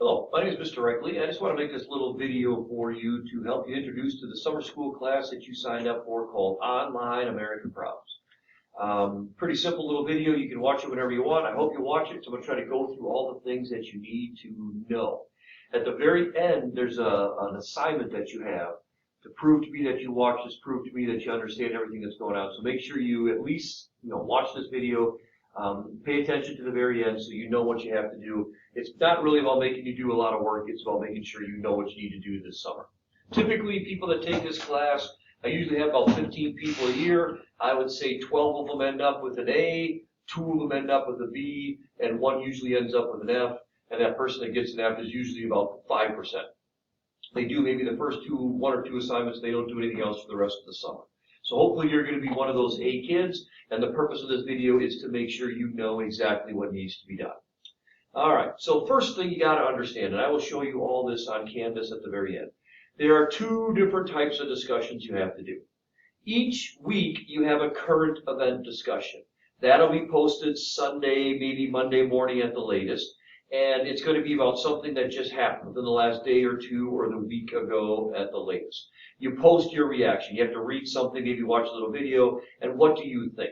Hello, my name is Mr. Reckley. I just want to make this little video for you to help you introduce to the summer school class that you signed up for called Online American Problems. Pretty simple little video. You can watch it whenever you want. I hope you watch it. So I'm going to try to go through all the things that you need to know. At the very end, there's an assignment that you have to prove to me that you watch this, prove to me that you understand everything that's going on. So make sure you at least watch this video. Pay attention to the very end so you know what you have to do. It's not really about making you do a lot of work. It's about making sure you know what you need to do this summer. Typically, people that take this class, I usually have about 15 people a year. I would say 12 of them end up with an A, 2 of them end up with a B, and 1 usually ends up with an F. And that person that gets an F is usually about 5%. They do maybe the first 1 or 2 assignments. They don't do anything else for the rest of the summer. So hopefully you're going to be one of those A kids, and the purpose of this video is to make sure you know exactly what needs to be done. All right, so first thing you got to understand, and I will show you all this on Canvas at the very end. There are 2 different types of discussions you have to do. Each week you have a current event discussion. That'll be posted Sunday, maybe Monday morning at the latest, and it's going to be about something that just happened within the last day or 2 or the week ago at the latest. You post your reaction. You have to read something, maybe watch a little video, and what do you think?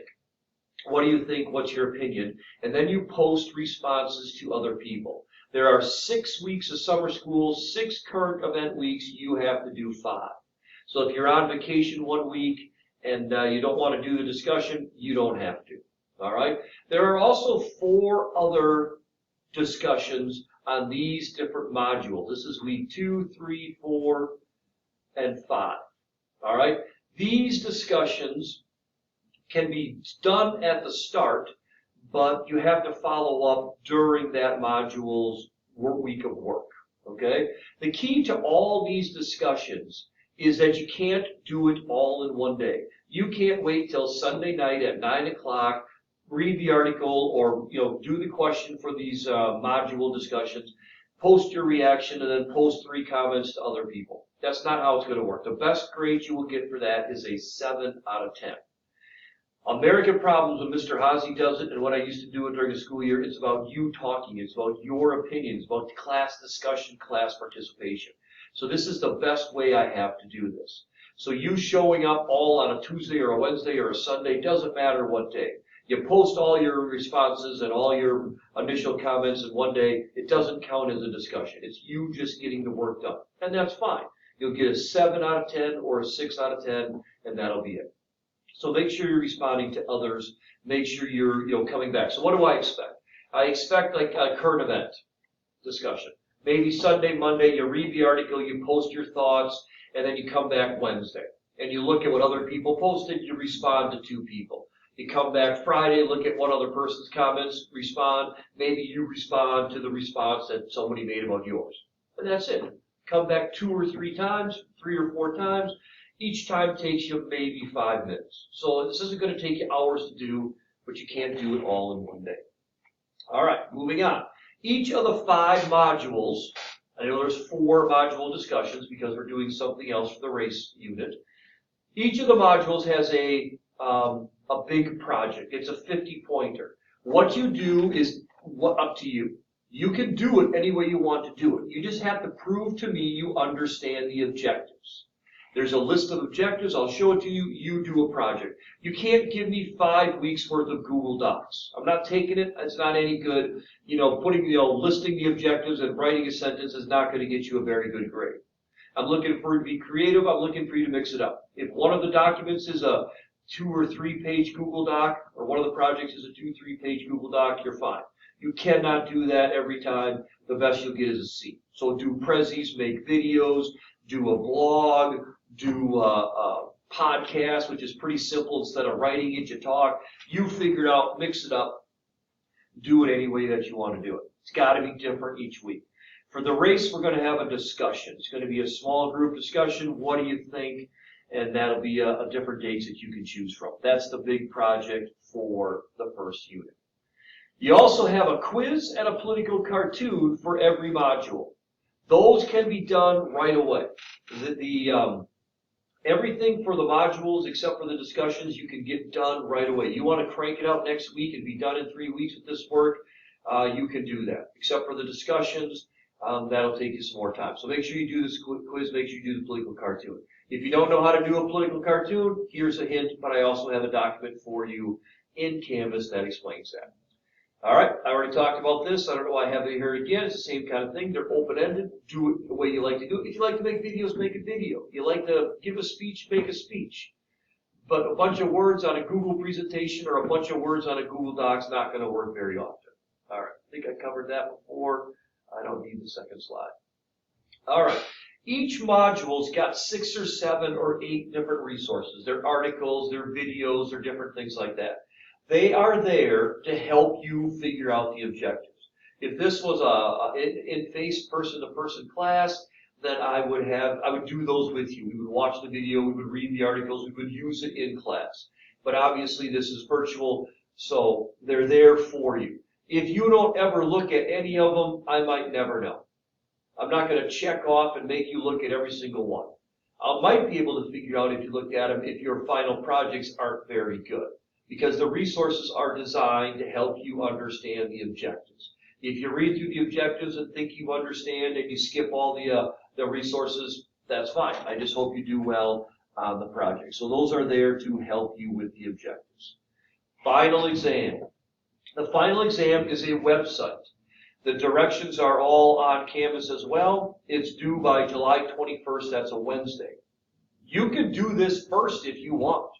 What do you think? What's your opinion? And then you post responses to other people. There are 6 weeks of summer school, 6 current event weeks. You have to do 5. So if you're on vacation 1 week and you don't want to do the discussion, you don't have to. All right? There are also 4 other discussions on these different modules. This is week 2, 3, 4, and 5. All right? These discussions can be done at the start, but you have to follow up during that module's week of work. Okay? The key to all these discussions is that you can't do it all in one day. You can't wait till Sunday night at 9 o'clock, read the article, or do the question for these module discussions, post your reaction, and then post 3 comments to other people. That's not how it's going to work. The best grade you will get for that is a 7 out of 10. American Problems, when Mr. Hazy does it, and when I used to do it during the school year, it's about you talking. It's about your opinions, about class discussion, class participation. So this is the best way I have to do this. So you showing up all on a Tuesday or a Wednesday or a Sunday, doesn't matter what day. You post all your responses and all your initial comments in one day. It doesn't count as a discussion. It's you just getting the work done. And that's fine. You'll get a 7 out of 10 or a 6 out of 10, and that'll be it. So make sure you're responding to others. Make sure you're coming back. So what do I expect? I expect like a current event discussion. Maybe Sunday, Monday, you read the article, you post your thoughts, and then you come back Wednesday. And you look at what other people posted, you respond to 2 people. You come back Friday, look at one other person's comments, respond. Maybe you respond to the response that somebody made about yours. And that's it. Come back 2 or 3 times, 3 or 4 times. Each time takes you maybe 5 minutes. So this isn't going to take you hours to do, but you can't do it all in one day. All right, moving on. Each of the 5 modules, I know there's 4 module discussions because we're doing something else for the race unit. Each of the modules has a big project. It's a 50-pointer. What you do is up to you. You can do it any way you want to do it. You just have to prove to me you understand the objectives. There's a list of objectives. I'll show it to you. You do a project. You can't give me 5 weeks worth of Google Docs. I'm not taking it. It's not any good. Listing the objectives and writing a sentence is not going to get you a very good grade. I'm looking for you to be creative. I'm looking for you to mix it up. If one of the documents is a 2 or 3 page Google Doc, or one of the projects is a 2 or 3 page Google Doc, you're fine. You cannot do that every time. The best you'll get is a C. So do prezzies, make videos, do a blog, do a podcast, which is pretty simple. Instead of writing it, you talk. You figure it out, mix it up, do it any way that you want to do it. It's got to be different each week. For the race, we're going to have a discussion. It's going to be a small group discussion. What do you think? And that'll be a different dates that you can choose from. That's the big project for the first unit. You also have a quiz and a political cartoon for every module. Those can be done right away. Everything for the modules except for the discussions you can get done right away. You want to crank it out next week and be done in 3 weeks with this work, you can do that. Except for the discussions, that'll take you some more time. So make sure you do this quiz, make sure you do the political cartoon. If you don't know how to do a political cartoon, here's a hint, but I also have a document for you in Canvas that explains that. All right, I already talked about this. I don't know why I have it here again. It's the same kind of thing. They're open-ended. Do it the way you like to do it. If you like to make videos, make a video. You like to give a speech, make a speech. But a bunch of words on a Google presentation or a bunch of words on a Google Docs not going to work very often. All right, I think I covered that before. I don't need the second slide. All right, each module's got 6 or 7 or 8 different resources. They're articles, they're videos, they're different things like that. They are there to help you figure out the objectives. If this was a in-face person-to-person class, then I would do those with you. We would watch the video, we would read the articles, we would use it in class. But obviously this is virtual, so they're there for you. If you don't ever look at any of them, I might never know. I'm not going to check off and make you look at every single one. I might be able to figure out if you looked at them if your final projects aren't very good, because the resources are designed to help you understand the objectives. If you read through the objectives and think you understand and you skip all the resources, that's fine. I just hope you do well on the project. So those are there to help you with the objectives. Final exam. The final exam is a website. The directions are all on Canvas as well. It's due by July 21st. That's a Wednesday. You can do this first if you want.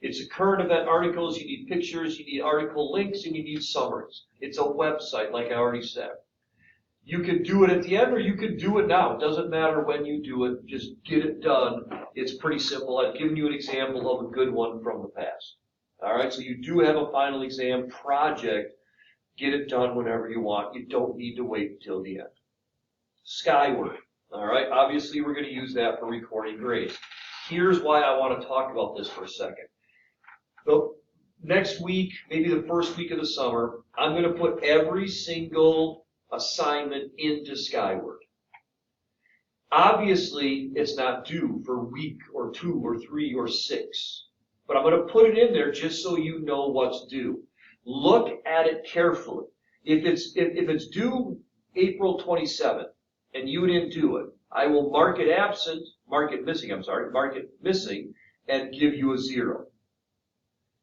It's a current event articles. You need pictures, you need article links, and you need summaries. It's a website, like I already said. You can do it at the end or you can do it now. It doesn't matter when you do it. Just get it done. It's pretty simple. I've given you an example of a good one from the past. All right, so you do have a final exam project. Get it done whenever you want. You don't need to wait until the end. Skyward. All right, obviously we're going to use that for recording grades. Here's why I want to talk about this for a second. So next week, maybe the first week of the summer, I'm going to put every single assignment into Skyward. Obviously, it's not due for a week or 2 or 3 or 6. But I'm going to put it in there just so you know what's due. Look at it carefully. If it's due April 27th and you didn't do it, I will mark it missing, and give you a 0.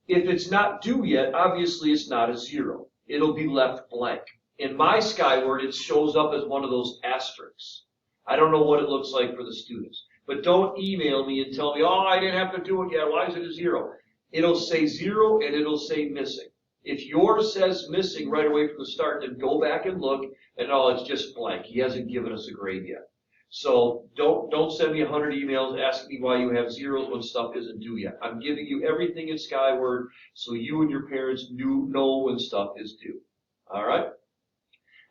If it's not due yet, obviously it's not a 0. It'll be left blank. In my Skyward, it shows up as one of those asterisks. I don't know what it looks like for the students. But don't email me and tell me, oh, I didn't have to do it yet. Why is it a 0? It'll say 0 and it'll say missing. If yours says missing right away from the start, then go back and look, and oh, it's just blank. He hasn't given us a grade yet. So don't send me 100 emails asking me why you have 0s when stuff isn't due yet. I'm giving you everything in Skyward so you and your parents know when stuff is due. All right?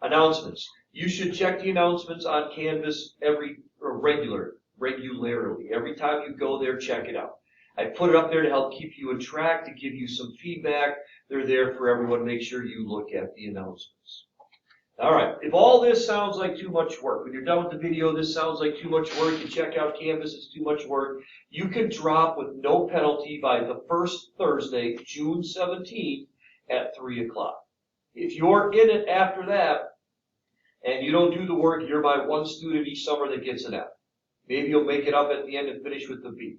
Announcements. You should check the announcements on Canvas regularly. Every time you go there, check it out. I put it up there to help keep you on track, to give you some feedback. They're there for everyone. Make sure you look at the announcements. All right. If all this sounds like too much work, when you're done with the video, this sounds like too much work, you check out Canvas, it's too much work, you can drop with no penalty by the first Thursday, June 17th at 3 o'clock. If you're in it after that and you don't do the work, you're my one student each summer that gets an F. Maybe you'll make it up at the end and finish with the B.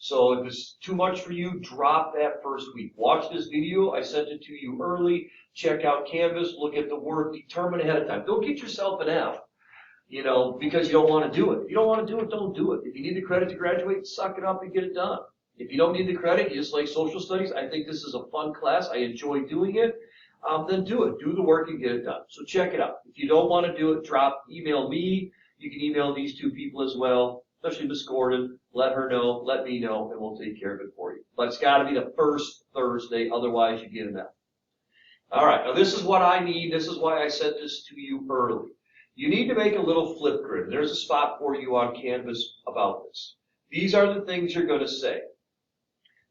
So if it's too much for you, drop that first week. Watch this video. I sent it to you early. Check out Canvas. Look at the work. Determine ahead of time. Don't get yourself an F, because you don't want to do it. If you don't want to do it, don't do it. If you need the credit to graduate, suck it up and get it done. If you don't need the credit, you just like social studies, I think this is a fun class, I enjoy doing it, then do it. Do the work and get it done. So check it out. If you don't want to do it, email me. You can email these two people as well, especially Miss Gordon. Let her know, let me know, and we'll take care of it for you. But it's got to be the first Thursday, otherwise you get an F. All right, now this is what I need. This is why I sent this to you early. You need to make a little flip grid. There's a spot for you on Canvas about this. These are the things you're going to say.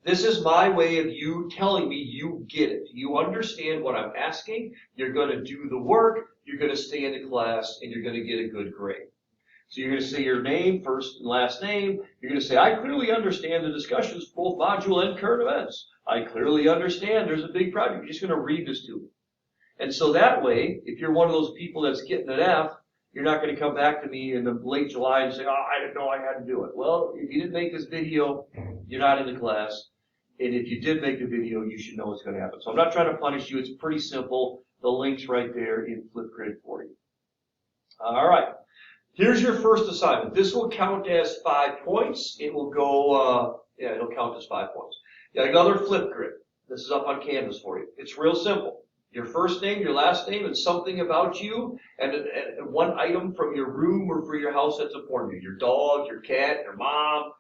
This is my way of you telling me you get it. You understand what I'm asking. You're going to do the work. You're going to stay in the class, and you're going to get a good grade. So you're going to say your name, first and last name. You're going to say, I clearly understand the discussions, both module and current events. I clearly understand there's a big project. You're just going to read this to me. And so that way, if you're one of those people that's getting an F, You're not going to come back to me in the late July and say, oh, I didn't know I had to do it. Well, if you didn't make this video, you're not in the class. And if you did make the video, you should know what's going to happen. So I'm not trying to punish you. It's pretty simple. The link's right there in Flipgrid for you. All right. Here's your first assignment. This will count as 5 points. It will go, it'll count as 5 points. Got another Flipgrid. This is up on Canvas for you. It's real simple. Your first name, your last name, and something about you, and one item from your room or for your house that's important to you. Your dog, your cat, your mom.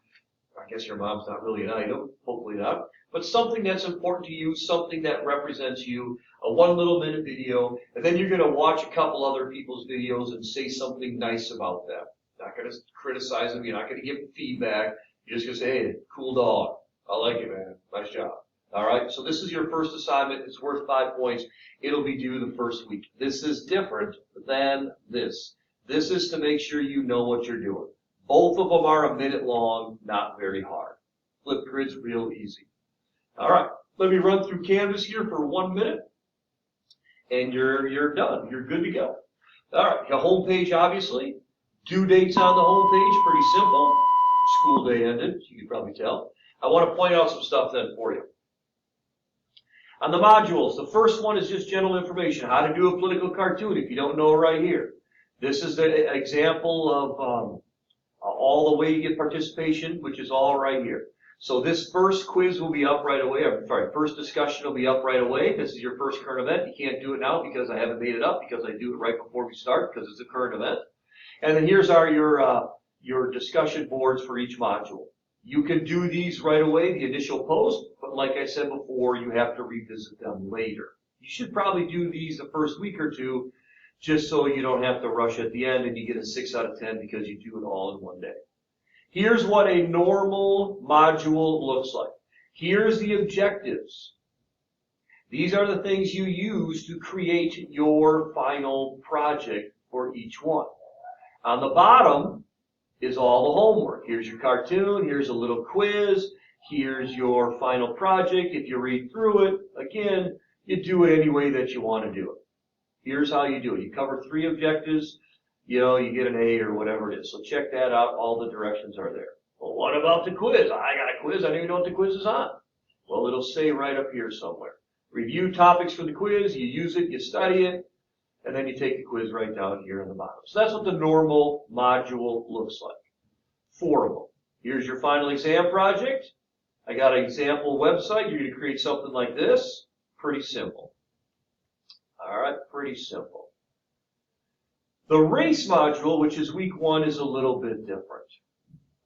I guess your mom's not really an item. Hopefully not. But something that's important to you, something that represents you, a 1 little minute video, and then you're going to watch a couple other people's videos and say something nice about them. Not going to criticize them. You're not going to give them feedback. You're just going to say, hey, cool dog. I like it, man. Nice job. All right, so this is your first assignment. It's worth 5 points. It'll be due the first week. This is different than this. This is to make sure you know what you're doing. Both of them are a minute long, not very hard. Flipgrid's real easy. All right, let me run through Canvas here for 1 minute, and you're done. You're good to go. All right, your home page, obviously. Due dates on the home page, pretty simple. School day ended, you can probably tell. I want to point out some stuff then for you. On the modules, the first one is just general information, how to do a political cartoon if you don't know right here. This is the example of all the way you get participation, which is all right here. So this first quiz will be up right away. First discussion will be up right away. This is your first current event. You can't do it now because I haven't made it up, because I do it right before we start because it's a current event. And then here's your discussion boards for each module. You can do these right away, the initial post, but like I said before, you have to revisit them later. You should probably do these the first week or two, just so you don't have to rush at the end and you get a 6 out of 10 because you do it all in one day. Here's what a normal module looks like. Here's the objectives. These are the things you use to create your final project for each one. On the bottom is all the homework. Here's your cartoon, here's a little quiz, here's your final project. If you read through it, again, you do it any way that you want to do it. Here's how you do it. You cover 3 objectives, you get an A or whatever it is. So check that out. All the directions are there. Well, what about the quiz? I got a quiz. I don't even know what the quiz is on. Well, it'll say right up here somewhere. Review topics for the quiz. You use it, you study it, and then you take the quiz right down here on the bottom. So that's what the normal module looks like. 4 of them. Here's your final exam project. I got an example website. You're going to create something like this. Pretty simple. All right, pretty simple. The race module, which is week 1, is a little bit different.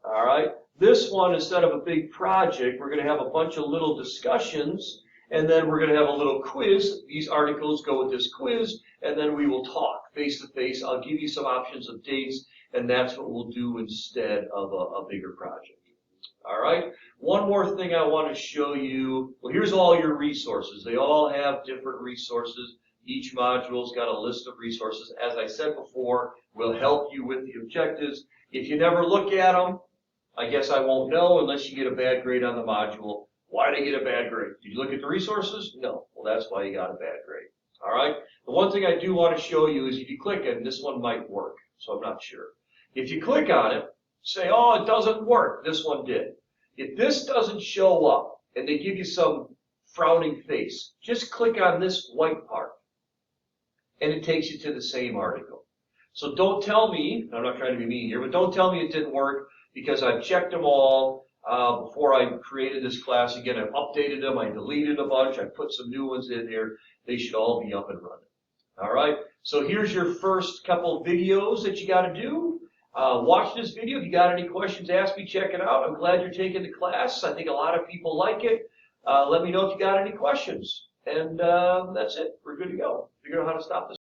All right, this one, instead of a big project, we're going to have a bunch of little discussions, and then we're going to have a little quiz. These articles go with this quiz, and then we will talk face to face. I'll give you some options of dates, and that's what we'll do instead of a bigger project. All right, one more thing I want to show you. Well, here's all your resources. They all have different resources. Each module's got a list of resources. As I said before, will help you with the objectives. If you never look at them, I guess I won't know unless you get a bad grade on the module. Why did I get a bad grade? Did you look at the resources? No. Well, that's why you got a bad grade. All right? The one thing I do want to show you is if you click it, and this one might work, so I'm not sure. If you click on it, say, oh, it doesn't work. This one did. If this doesn't show up and they give you some frowning face, just click on this white part, and it takes you to the same article. So don't tell me, I'm not trying to be mean here, but don't tell me it didn't work, because I've checked them all before I created this class. Again, I've updated them, I deleted a bunch, I put some new ones in there. They should all be up and running. All right, so here's your first couple videos that you got to do. Watch this video. If you got any questions, ask me, check it out. I'm glad you're taking the class. I think a lot of people like it. Let me know if you got any questions. And that's it. We're good to go. Figure out how to stop this.